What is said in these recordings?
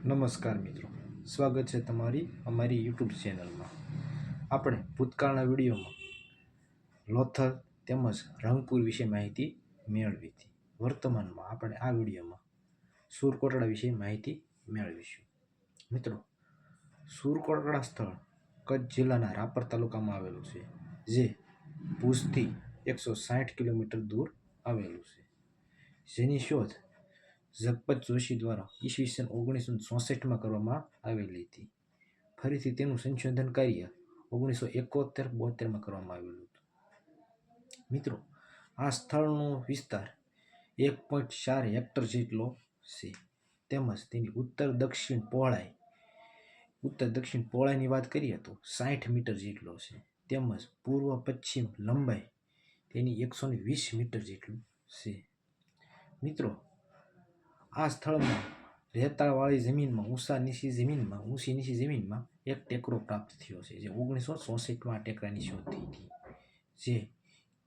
નમસ્કાર મિત્રો, સ્વાગત છે તમારી અમારી યુટ્યુબ ચેનલમાં. આપણે ભૂતકાળના વિડીયોમાં લોથલ તેમજ રંગપુર વિશે માહિતી મેળવી હતી. વર્તમાનમાં આપણે આ વિડીયોમાં સુરકોટડા વિશે માહિતી મેળવીશું. મિત્રો, સુરકોટડા સ્થળ કચ્છ જિલ્લાના રાપર તાલુકામાં આવેલું છે, જે ભુજથી 160 કિલોમીટર દૂર આવેલું છે. જેની શોધ જગપત જોશી દ્વારા ઈસવીસન 1964માં કરવામાં આવેલી હતી. ફરીથી તેનું સંશોધન કાર્ય 1971-72માં કરવામાં આવેલું હતું. મિત્રો, આ સ્થળનો વિસ્તાર 1.4 હેક્ટર જેટલો છે, તેમજ તેની ઉત્તર દક્ષિણ પહોળાઈની વાત કરીએ તો 60 મીટર જેટલો છે, તેમજ પૂર્વ પશ્ચિમ લંબાઈ તેની 120 મીટર જેટલું છે. મિત્રો, આ સ્થળમાં રેતાળવાળી જમીનમાં ઊંચી નીચી જમીનમાં એક ટેકરો પ્રાપ્ત થયો છે, જે 1964માં આ ટેકરાની શોધ થઈ હતી. જે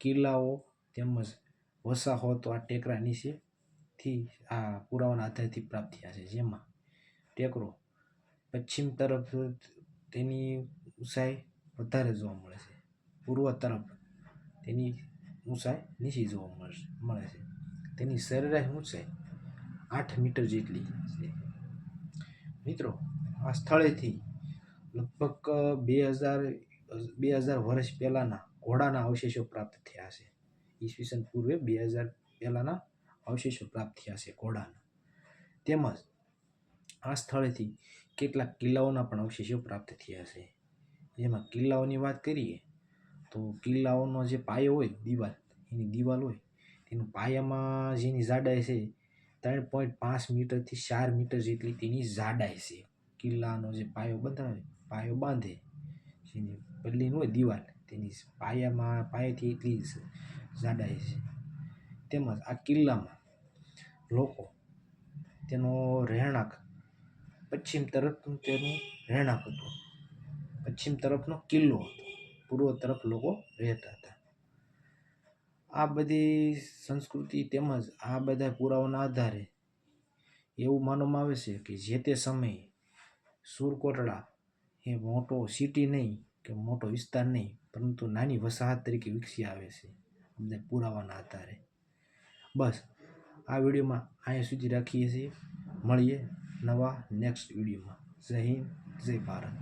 કિલ્લાઓ તેમજ વસાહતો આ ટેકરા નીચેથી આ પુરાવાના આધારથી પ્રાપ્ત થયા છે. જેમાં ટેકરો પશ્ચિમ તરફ તેની ઊંચાઈ વધારે જોવા મળે છે, પૂર્વ તરફ તેની ઊંચાઈ નીચી જોવા મળે છે. તેની સરેરાશ ઊંચાઈ 8 મીટર જેટલી છે. મિત્રો, આ સ્થળેથી લગભગ 2000 વર્ષ પહેલાંના ઘોડાના અવશેષો પ્રાપ્ત થયા છે. ઈસવીસન પૂર્વે 2000 પહેલાંના અવશેષો પ્રાપ્ત થયા છે ઘોડાના. તેમજ આ સ્થળેથી કેટલાક કિલ્લાઓના પણ અવશેષો પ્રાપ્ત થયા છે. જેમાં કિલ્લાઓની વાત કરીએ તો કિલ્લાઓનો જે પાયો હોય, દિવાલ હોય, તેનું પાયામાં જેની જાડાઈ છે 3.5 મીટરથી 4 મીટર જેટલી તેની જાડાઈ છે. કિલ્લાનો જે પાયો બાંધે, જેની પલ્લીન હોય દિવાલ, તેની પાયાથી એટલી જાડાઈ છે. તેમજ આ કિલ્લામાં લોકો તેનો રહેણાંક પશ્ચિમ તરફનું તેનું રહેણાંક હતું. પશ્ચિમ તરફનો કિલ્લો હતો, પૂર્વ તરફ લોકો રહેતા હતા. આ બધી સંસ્કૃતિ તેમજ આ બધા પુરાવાના આધારે એવું માનવામાં આવે છે કે જે તે સમયે સુરકોટડા એ મોટો સિટી નહીં કે મોટો વિસ્તાર નહીં, પરંતુ નાની વસાહત તરીકે વિકસી આવે છે બધા પુરાવાના આધારે. બસ આ વિડીયોમાં અહીંયા સુધી રાખીએ છીએ. મળીએ નવા નેક્સ્ટ વિડીયોમાં. જય હિન્દ, જય ભારત.